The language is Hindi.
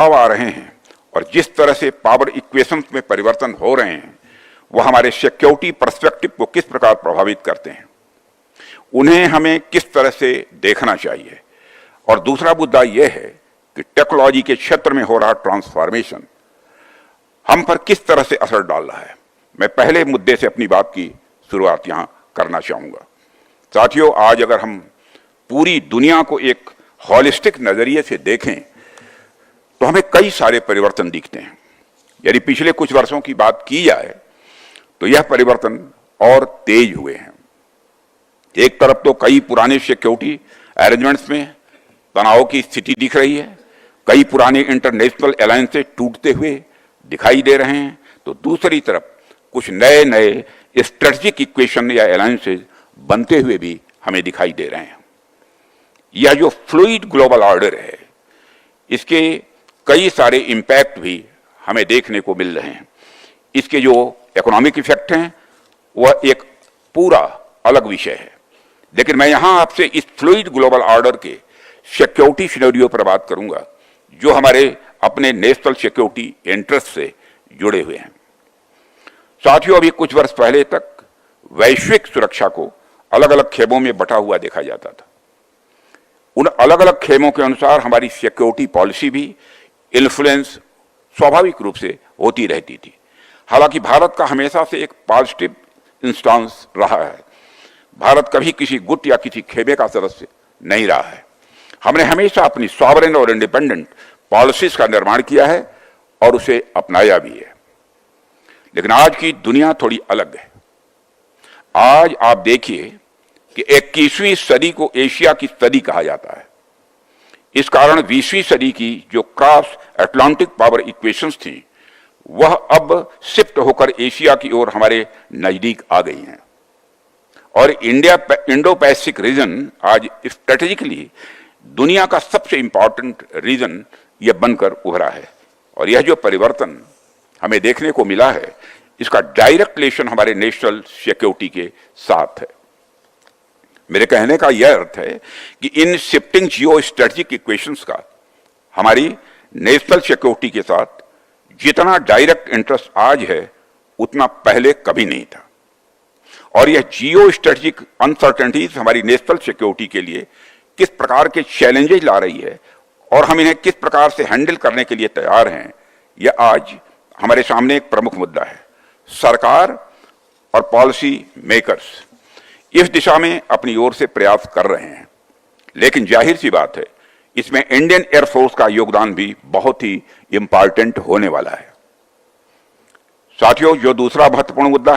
अब आ रहे हैं और जिस तरह से पावर इक्वेशंस में परिवर्तन हो रहे हैं वह हमारे सिक्योरिटी पर्सपेक्टिव को किस प्रकार प्रभावित करते हैं, उन्हें हमें किस तरह से देखना चाहिए। और दूसरा मुद्दा यह है कि टेक्नोलॉजी के क्षेत्र में हो रहा ट्रांसफॉर्मेशन हम पर किस तरह से असर डाल रहा है। मैं पहले मुद्दे से अपनी बात की शुरुआत यहां करना चाहूंगा। साथियों, आज अगर हम पूरी दुनिया को एक हॉलिस्टिक नजरिए से देखें तो हमें कई सारे परिवर्तन दिखते हैं। यदि पिछले कुछ वर्षों की बात की जाए तो यह परिवर्तन और तेज हुए हैं। एक तरफ तो कई पुराने सिक्योरिटी अरेंजमेंट्स में तनाव की स्थिति दिख रही है, कई पुराने इंटरनेशनल अलायंसेस टूटते हुए दिखाई दे रहे हैं, तो दूसरी तरफ कुछ नए नए स्ट्रेटेजिक इक्वेशन या अलायंसेस बनते हुए भी हमें दिखाई दे रहे हैं। यह जो फ्लूइड ग्लोबल ऑर्डर है, इसके कई सारे इंपैक्ट भी हमें देखने को मिल रहे हैं। इसके जो इकोनॉमिक इफेक्ट हैं वह एक पूरा अलग विषय है, लेकिन मैं यहां आपसे इस फ्लूइड ग्लोबल ऑर्डर के सिक्योरिटी सिनेरियो पर बात करूंगा जो हमारे अपने नेशनल सिक्योरिटी इंटरेस्ट से जुड़े हुए हैं। साथियों, अभी कुछ वर्ष पहले तक वैश्विक सुरक्षा को अलग अलग खेमों में बंटा हुआ देखा जाता था। उन अलग अलग खेमों के अनुसार हमारी सिक्योरिटी पॉलिसी भी इन्फ्लुएंस स्वाभाविक रूप से होती रहती थी। हालांकि भारत का हमेशा से एक पॉजिटिव इंस्टांस रहा है। भारत कभी किसी गुट या किसी खेमे का सदस्य नहीं रहा है। हमने हमेशा अपनी सॉवरेन और इंडिपेंडेंट पॉलिसीज का निर्माण किया है और उसे अपनाया भी है। लेकिन आज की दुनिया थोड़ी अलग है। आज आप देखिए कि 21वीं सदी को एशिया की सदी कहा जाता है। इस कारण 20वीं सदी की जो क्रॉस अटलांटिक पावर इक्वेशंस थी वह अब शिफ्ट होकर एशिया की ओर हमारे नजदीक आ गई हैं और इंडो पैसिफिक रीजन आज स्ट्रेटेजिकली दुनिया का सबसे इंपॉर्टेंट रीजन यह बनकर उभरा है। और यह जो परिवर्तन हमें देखने को मिला है इसका डायरेक्ट रिलेशन हमारे नेशनल सिक्योरिटी के साथ है। मेरे कहने का यह अर्थ है कि in shifting geo strategic equations का हमारी नेशनल सिक्योरिटी के साथ जितना डायरेक्ट इंटरेस्ट आज है उतना पहले कभी नहीं था। और यह जियो स्ट्रेटेजिक अनसर्टेनिटीज हमारी नेशनल सिक्योरिटी के लिए किस प्रकार के चैलेंजेस ला रही है और हम इन्हें किस प्रकार से हैंडल करने के लिए तैयार हैं, यह आज हमारे सामने एक प्रमुख मुद्दा है। सरकार और पॉलिसी मेकर्स इस दिशा में अपनी ओर से प्रयास कर रहे हैं, लेकिन जाहिर सी बात है इसमें इंडियन एयरफोर्स का योगदान भी बहुत ही इंपॉर्टेंट होने वाला है। साथियों, जो दूसरा महत्वपूर्ण मुद्दा है